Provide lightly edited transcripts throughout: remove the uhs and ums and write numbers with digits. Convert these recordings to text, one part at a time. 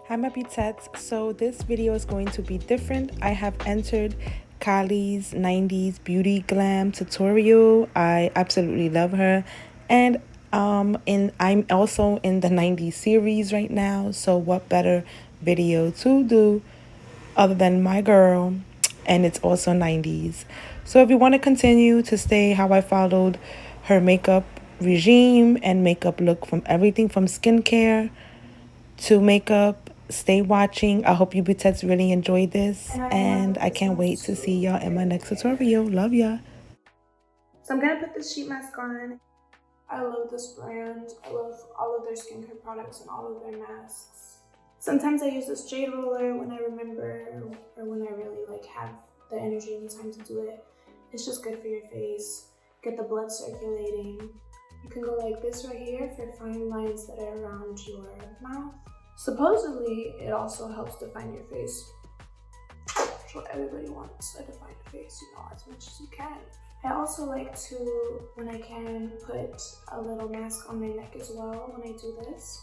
Hi my beautets. So this video is going to be different. I have entered Kylie's 90s beauty glam tutorial. I absolutely love her. And I'm also in the 90s series right now. So what better video to do other than my girl, and it's also 90s. So if you want to continue to stay how I followed her makeup regime and makeup look, from everything from skincare to makeup, stay watching. I hope you beautets really enjoyed this, and I can't wait to see y'all in my next tutorial. Love ya. So I'm gonna put this sheet mask on. I love this brand. I love all of their skincare products and all of their masks. Sometimes I use this jade roller when I remember, or when I really have the energy and the time to do it. It's just good for your face. Get the blood circulating. You can go like this right here for fine lines that are around your mouth. Supposedly, it also helps define your face. That's what everybody wants, a defined face, as much as you can. I also like to, when I can, put a little mask on my neck as well when I do this.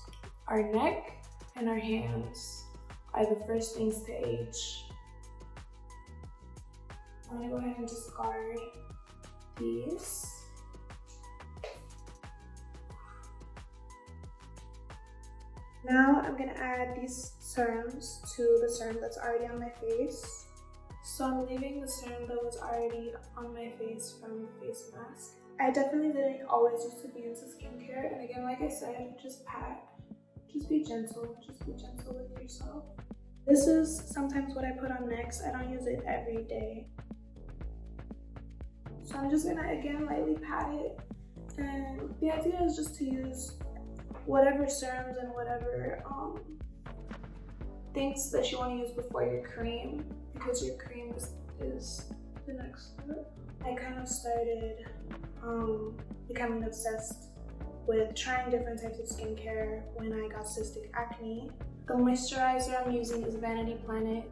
Our neck and our hands are the first things to age. I'm gonna go ahead and discard these. Now I'm gonna add these serums to the serum that's already on my face. So I'm leaving the serum that was already on my face from the face mask. I definitely didn't always used to be into skincare, and again, like I said, just pat. Just be gentle with yourself. This is sometimes what I put on next. I don't use it every day. So I'm just gonna, again, lightly pat it. And the idea is just to use whatever serums and whatever things that you want to use before your cream, because your cream is the next step. I kind of started becoming obsessed with trying different types of skincare when I got cystic acne. The moisturizer I'm using is Vanity Planet.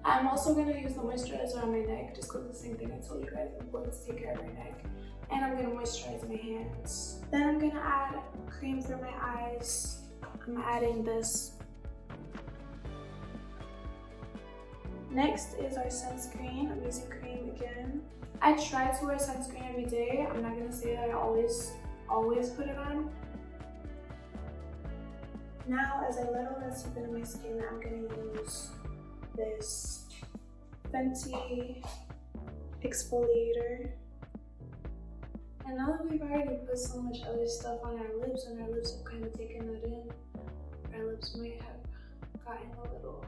I'm also going to use the moisturizer on my neck, just because the same thing I told you guys, it's important to take care of your neck. And I'm going to moisturize my hands. Then I'm going to add cream for my eyes. I'm adding this. Next is our sunscreen. I'm using cream again. I try to wear sunscreen every day. I'm not going to say that I always put it on. Now, as I let all that seep into my skin, I'm going to use this Fenty exfoliator. And now that we've already put so much other stuff on our lips, and our lips have kind of taken that in, our lips might have gotten a little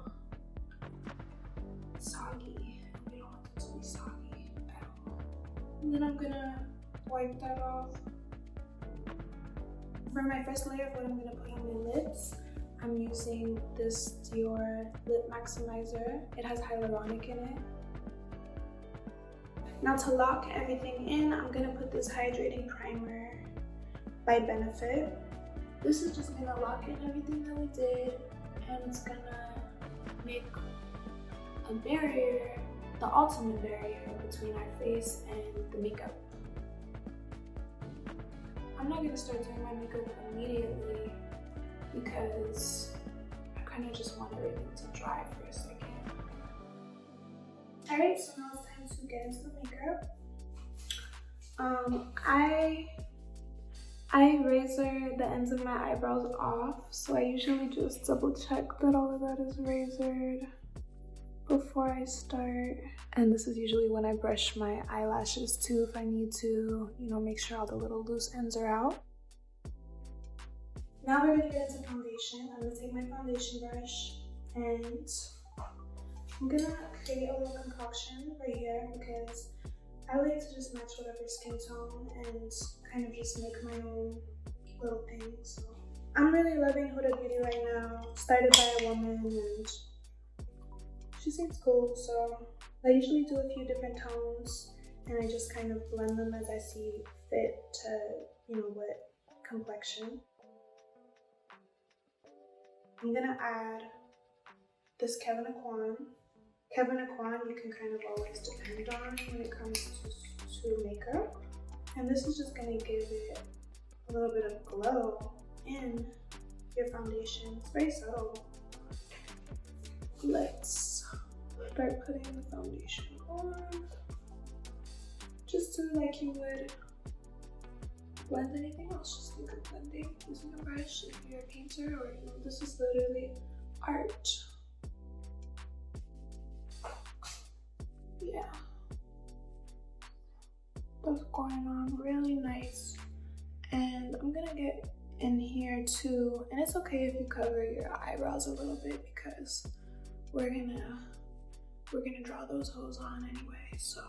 soggy. We don't want them to be soggy at all. And then I'm gonna wipe that off. For my first layer of what I'm gonna put on my lips, I'm using this Dior Lip Maximizer. It has hyaluronic in it. Now to lock everything in, I'm gonna put this hydrating primer by Benefit. This is just gonna lock in everything that we did, and it's gonna make a barrier, the ultimate barrier between our face and the makeup. I'm not gonna start doing my makeup immediately because I kind of just want everything to dry for a second. Alright, so now it's time to get into the makeup. I razor the ends of my eyebrows off, so I usually just double check that all of that is razored before I start. And this is usually when I brush my eyelashes too, if I need to, make sure all the little loose ends are out. Now we're gonna get into foundation. I'm gonna take my foundation brush and I'm gonna create a little concoction right here because I like to just match whatever skin tone and kind of just make my own little things. So I'm really loving Huda Beauty right now. Started by a woman and she seems cool, so I usually do a few different tones and I just kind of blend them as I see fit to, what complexion. I'm gonna add this Kevin Aquan. Kevin Aquan you can kind of always depend on when it comes to makeup. And this is just gonna give it a little bit of glow in your foundation. It's very subtle. Let's start putting the foundation on. Just do like you would blend anything else. Just think of blending using a brush if you're a painter, or you know, this is literally art. Yeah. That's going on really nice. And I'm gonna get in here too, and it's okay if you cover your eyebrows a little bit because we're gonna draw those holes on anyway. So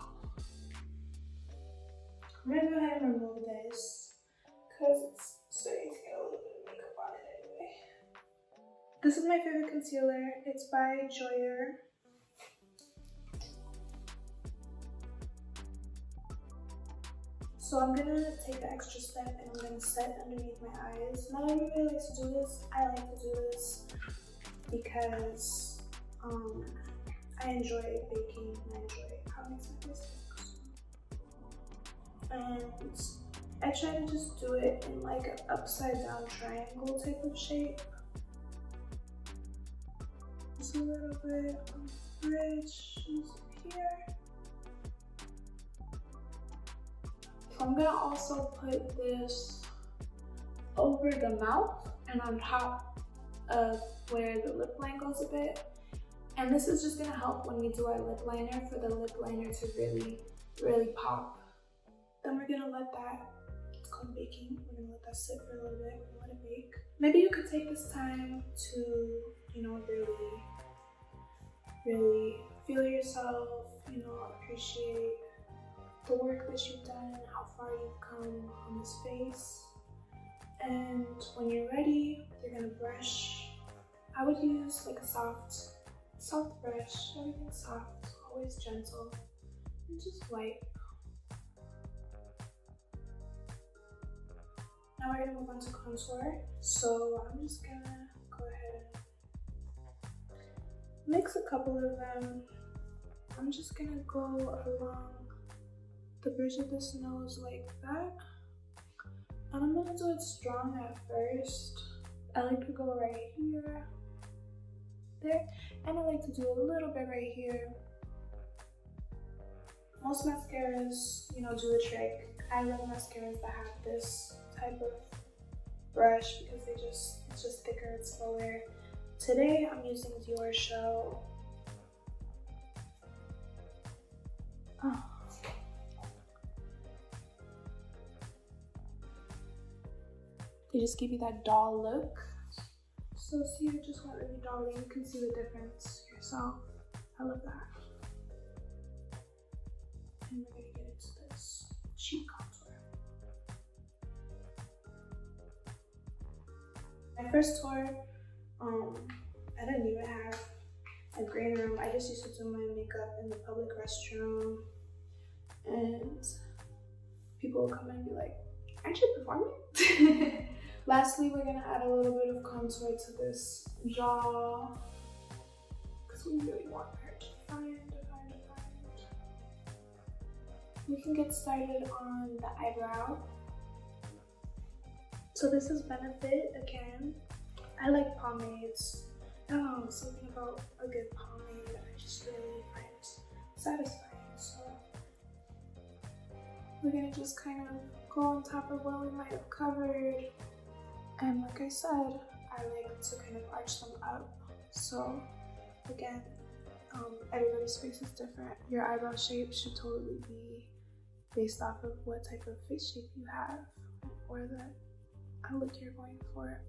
I'm gonna go ahead and remove this because it's starting to get a little bit of makeup on it anyway. This is my favorite concealer. It's by Joyer. So I'm gonna take the extra step and I'm gonna set underneath my eyes. Not everybody likes to do this. I like to do this because I enjoy baking and I enjoy how it makes my face look. And I try to just do it in like an upside down triangle type of shape. Just a little bit on the bridge, just here. I'm gonna also put this over the mouth and on top of where the lip line goes a bit. And this is just gonna help when we do our lip liner for the lip liner to really, really pop. Then we're gonna let that, it's called baking. We're gonna let that sit for a little bit and let it bake. Maybe you could take this time to, you know, really feel yourself, you know, appreciate the work that you've done, how far you've come on this face. And when you're ready, you're gonna brush. I would use like a soft brush, everything soft, always gentle, and just wipe. Now we're gonna move on to contour. So I'm just gonna go ahead and mix a couple of them. I'm just gonna go along the bridge of this nose like that, and I'm gonna do it strong at first. I like to go right here, there, and I like to do a little bit right here. Most mascaras, you know, do the trick. I love mascaras that have this type of brush because it's just thicker, it's fuller. Today I'm using Russo. Oh. They just give you that doll look. So see, I just went really dolly. You can see the difference yourself. I love that. And we're gonna get into this cheek contour. My first tour, I didn't even have a green room. I just used to do my makeup in the public restroom, and people would come in and be like, "Aren't you performing?" Lastly, we're gonna add a little bit of contour to this jaw because we really want her to define. We can get started on the eyebrow. So this is Benefit again. I like pomades. I don't know, something about a good pomade I just really find satisfying. So we're gonna just kind of go on top of what we might have covered. And like I said, I like to kind of arch them up. So again, everybody's face is different. Your eyebrow shape should totally be based off of what type of face shape you have or the look you're going for.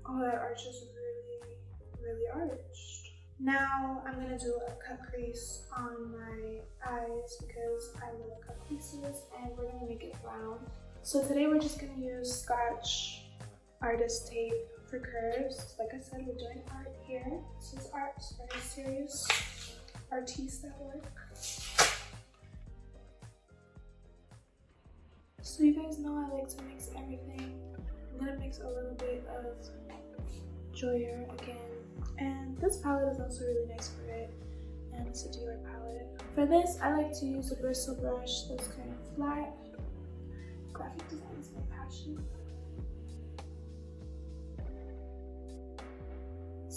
Oh, that arch is really, really arched. Now I'm gonna do a cut crease on my eyes because I love cut creases, and we're gonna make it brown. So today we're just gonna use Scotch artist tape for curves. Like I said, we're doing art here. This is art, it's very serious. Artists at work. So you guys know I like to mix everything. I'm gonna mix a little bit of Joyer again. And this palette is also really nice for it. And it's a Dior palette. For this, I like to use a bristle brush that's kind of flat. Graphic design is my passion.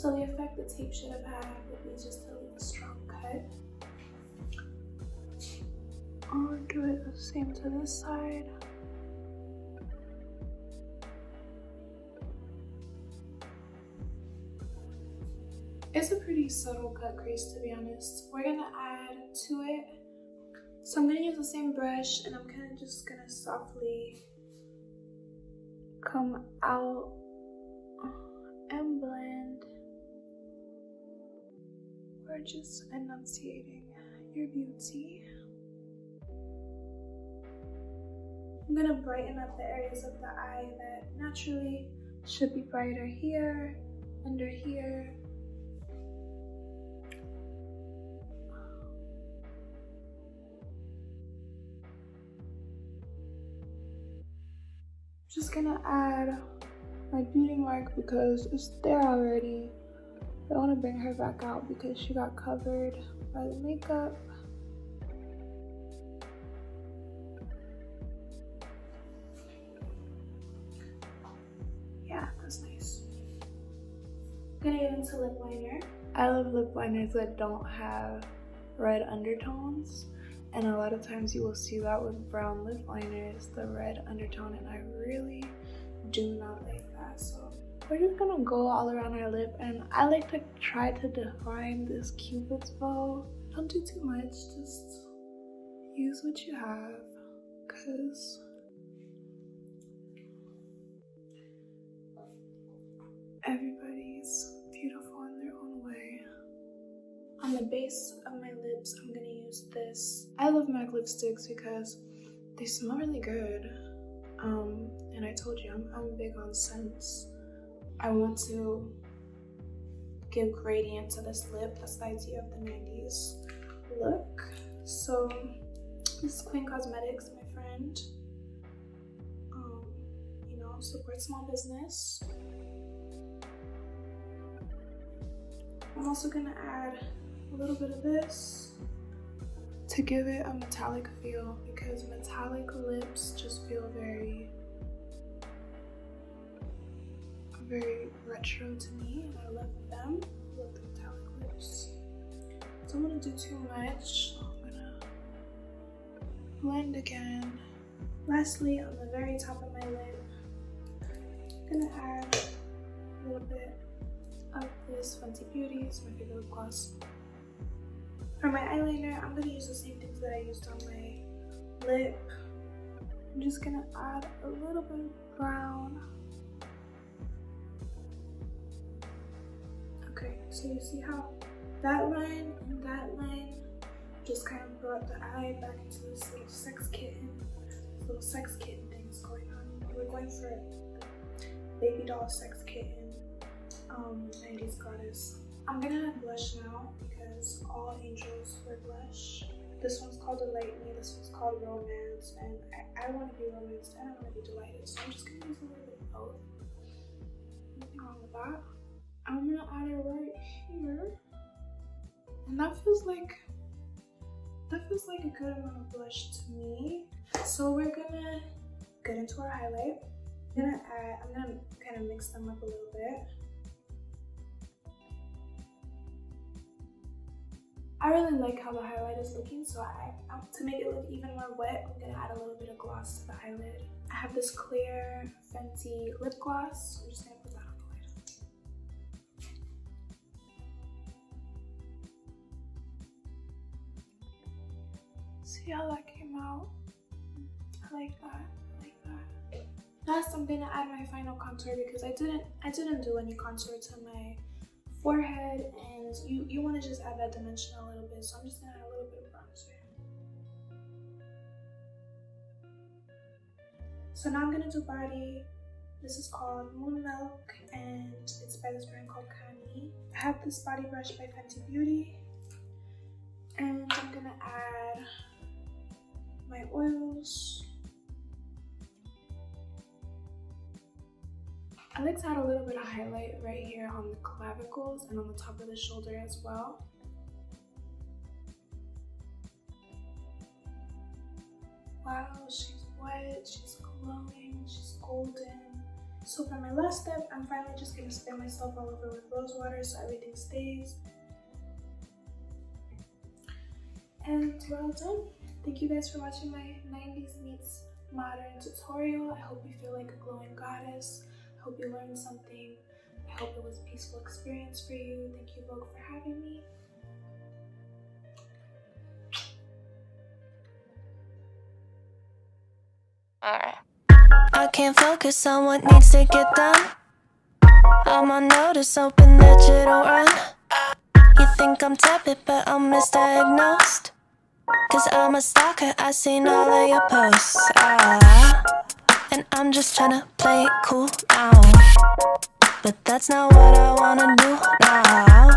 So the effect the tape should have had would be just to leave a strong cut. I'll do it the same to this side. It's a pretty subtle cut crease, to be honest. We're gonna add to it. So I'm gonna use the same brush and I'm kind of just gonna softly come out and blend. We're just enunciating your beauty. I'm gonna brighten up the areas of the eye that naturally should be brighter here, under here. Just gonna add my beauty mark because it's there already. I don't want to bring her back out because she got covered by the makeup. Yeah, that's nice. I'm gonna get into lip liner. I love lip liners that don't have red undertones. And a lot of times you will see that with brown lip liners, the red undertone, and I really do not like that. So we're just gonna go all around our lip, and I like to try to define this Cupid's bow. Don't do too much, just use what you have, because everybody's beautiful in their own way. On the base of my lips, I'm gonna use this. I love MAC lipsticks because they smell really good. And I told you, I'm big on scents. I want to give gradient to this lip. That's the idea of the 90s look. So this is Queen Cosmetics, my friend. You know, support small business. I'm also gonna add a little bit of this to give it a metallic feel, because metallic lips just feel very retro to me, and I love them. I love the metallic lips. Don't want to do too much. I'm gonna blend again. Lastly, on the very top of my lip, I'm gonna add a little bit of this Fenty Beauty. It's my favorite lip gloss. For my eyeliner, I'm gonna use the same things that I used on my lip. I'm just gonna add a little bit of brown. Okay, so you see how that line and that line just kind of brought the eye back into this little sex kitten things going on. We're going for baby doll sex kitten, 90s goddess. I'm gonna add blush now because all angels wear blush. This one's called Delight Me, this one's called Romance, and I want to be romanced and I want to be delighted, so I'm just gonna use a little bit of both. Nothing wrong with that. I'm gonna add it right here, and that feels like a good amount of blush to me. So we're gonna get into our highlight. I'm gonna kind of mix them up a little bit. I really like how the highlight is looking, so to make it look even more wet, I'm gonna add a little bit of gloss to the eyelid. I have this clear Fenty lip gloss, so I'm just gonna put that on the lid. See how that came out? I like that. I like that. Last, I'm gonna add my final contour because I didn't do any contour to my forehead, and you want to just add that dimension a little bit, so I'm just gonna add a little bit of bronzer. So now I'm gonna do body. This is called Moon Milk, and it's by this brand called Kani. I have this body brush by Fenty Beauty, and I'm gonna add my oils. I like to add a little bit of highlight right here on the clavicles and on the top of the shoulder as well. Wow, she's wet, she's glowing, she's golden. So for my last step, I'm finally just going to spray myself all over with rose water so everything stays. And we're all done. Thank you guys for watching my 90s meets modern tutorial. I hope you feel like a glowing goddess. I hope you learned something. I hope it was a peaceful experience for you. Thank you, Vogue, for having me. Alright. I can't focus on what needs to get done. I'm on notice, hoping that you don't run. You think I'm tepid, but I'm misdiagnosed. Cause I'm a stalker, I seen all of your posts. And I'm just tryna play it cool now. But that's not what I wanna do now.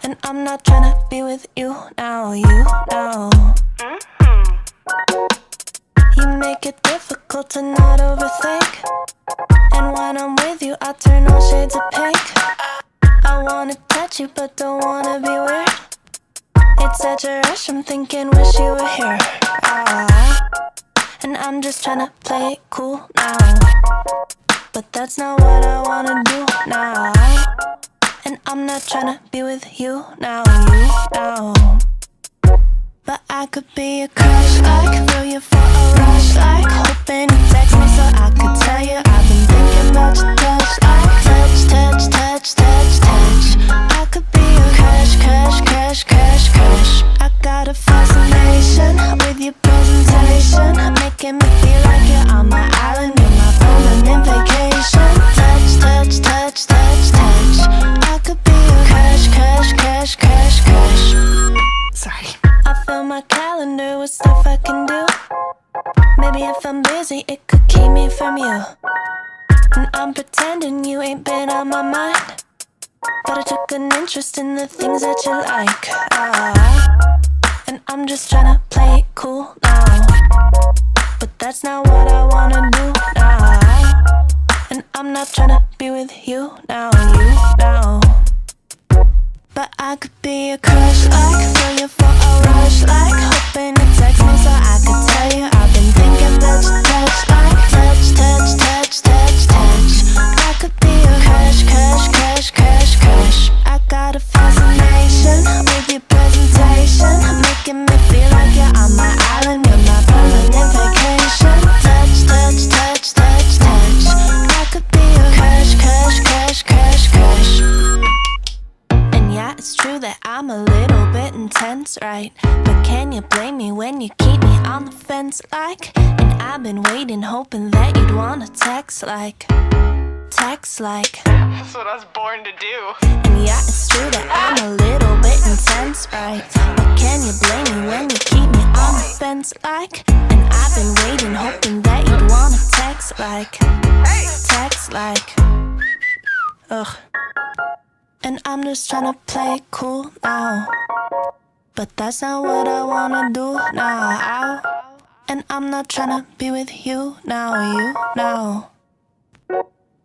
And I'm not tryna be with you now, you know. You make it difficult to not overthink. And when I'm with you, I turn all shades of pink. I wanna touch you, but don't wanna be weird. It's such a rush, I'm thinking, wish you were here. And I'm just tryna play it cool now. But that's not what I wanna do now. And I'm not tryna be with you now, you know. But I could be a crush, like throw you for a rush, like hoping you text me so I could tell you I've been thinking about your touch, like touch, touch, touch, touch, touch. I could be a crush, crush, crush, crush, crush. I got a fascination with your presentation, making me feel like you're on my island, you're my permanent vacation. Touch, touch, touch, touch, touch. I could be a crush, crush, crush, crush, crush. Sorry. I fill my calendar with stuff I can do. Maybe if I'm busy, it could keep me from you. And I'm pretending you ain't been on my mind, but I took an interest in the things that you like. And I'm just tryna play it cool now. But that's not what I wanna do now. And I'm not tryna be with you now, you know. But I could be a crush, like throw you for a rush, like hoping you text me so I could tell you I've been thinking about your touch, like touch, touch, touch, touch, touch. I could be a crush, crush, crush, crush, crush. I got a fascination with your presentation, making me feel like you're on my island, you're my permanent vacation. Touch, touch, touch, touch, touch. I could be a crush, crush, crush, crush, crush. Yeah, it's true that I'm a little bit intense, right? But can you blame me when you keep me on the fence, like? And I've been waiting, hoping that you'd wanna text like. That's what I was born to do. And yeah, it's true that I'm a little bit intense, right? But can you blame me when you keep me on the fence, like? And I've been waiting, hoping that you'd wanna text like. Ugh. And I'm just tryna play it cool now. But that's not what I wanna do now. And I'm not tryna be with you now, you know.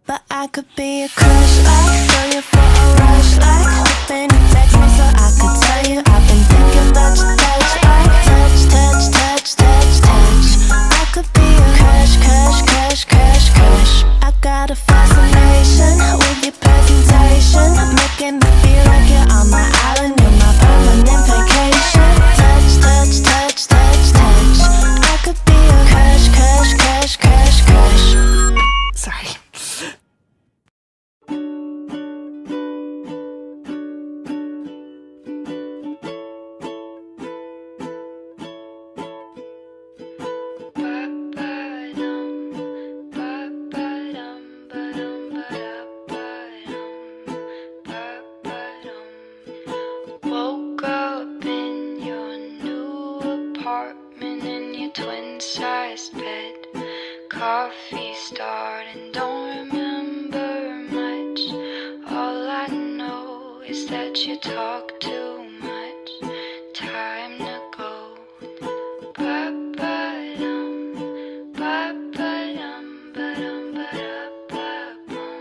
But I could be a crush, like throw you for a rush, like hoping you text me so I could tell you I've been thinking about your touch, like touch, touch, touch, touch, touch. I could be a crush, crush, crush, crush, crush. I got a fascination with your presentation, making me feel like you're on my island, you're my permanent vacation. Touch, touch, touch, touch, touch. I could be a crush, crush, crush, crush, crush. Sorry. Woke up in your new apartment in your twin-sized bed. Coffee started, don't remember much. All I know is that you talk too much. Time to go. Ba-ba-dum, ba-ba-dum, ba-dum, ba-da-ba-bum,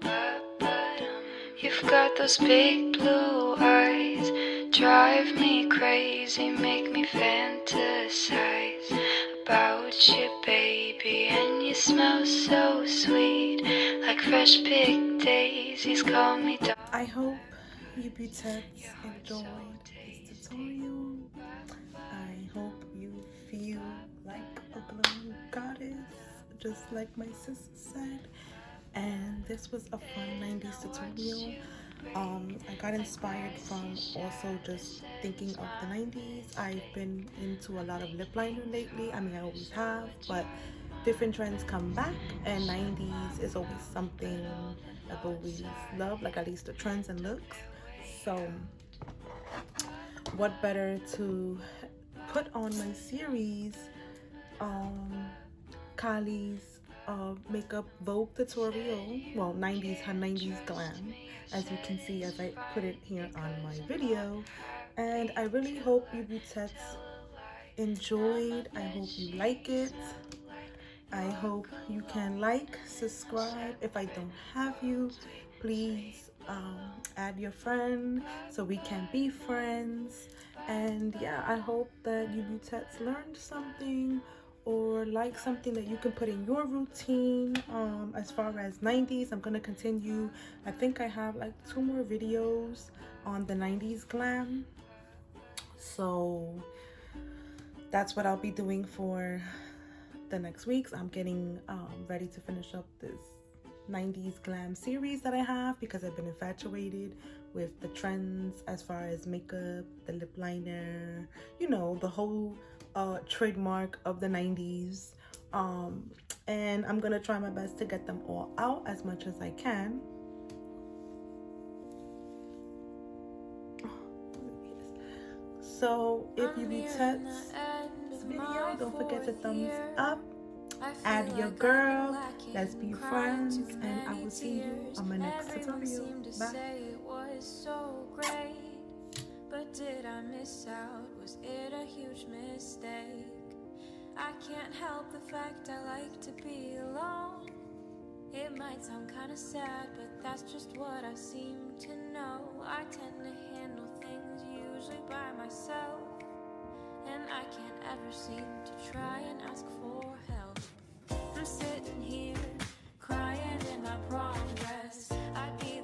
ba-ba-dum. You've got those big blue eyes, drive me crazy, make me fantasize about you, baby. And you smells so sweet, like fresh picked daisies. Call me darling. I hope you beautets enjoyed this tutorial. I hope you feel like a glowing goddess, just like my sister said. And this was a fun 90s tutorial. I got inspired from also just thinking of the 90s. I've been into a lot of lip liner lately. I mean, I always have, but different trends come back, and 90s is always something I've always loved, like at least the trends and looks. So what better to put on my series, Kylie's makeup Vogue tutorial, well, 90s, her 90s glam, as you can see as I put it here on my video. And I really hope you beautets enjoyed. I hope you like it. I hope you can like, subscribe. If I don't have you, please add your friend so we can be friends. And yeah, I hope that you beautets learned something or like something that you can put in your routine. As far as 90s, I'm gonna continue. I think I have like 2 more videos on the 90s glam, so that's what I'll be doing for the next weeks. I'm getting ready to finish up this 90s glam series that I have, because I've been infatuated with the trends as far as makeup, the lip liner, you know, the whole trademark of the 90s. And I'm gonna try my best to get them all out as much as I can. So if you beautets this video, don't forget to thumbs up, add your girl, let's be friends, and I will see you on my next tutorial. Bye. But did I miss out? Was it a huge mistake? I can't help the fact I like to be alone. It might sound kinda sad, but that's just what I seem to know. I tend to handle things usually by myself, and I can't ever seem to try and ask for help. I'm sitting here crying in my progress. I'd be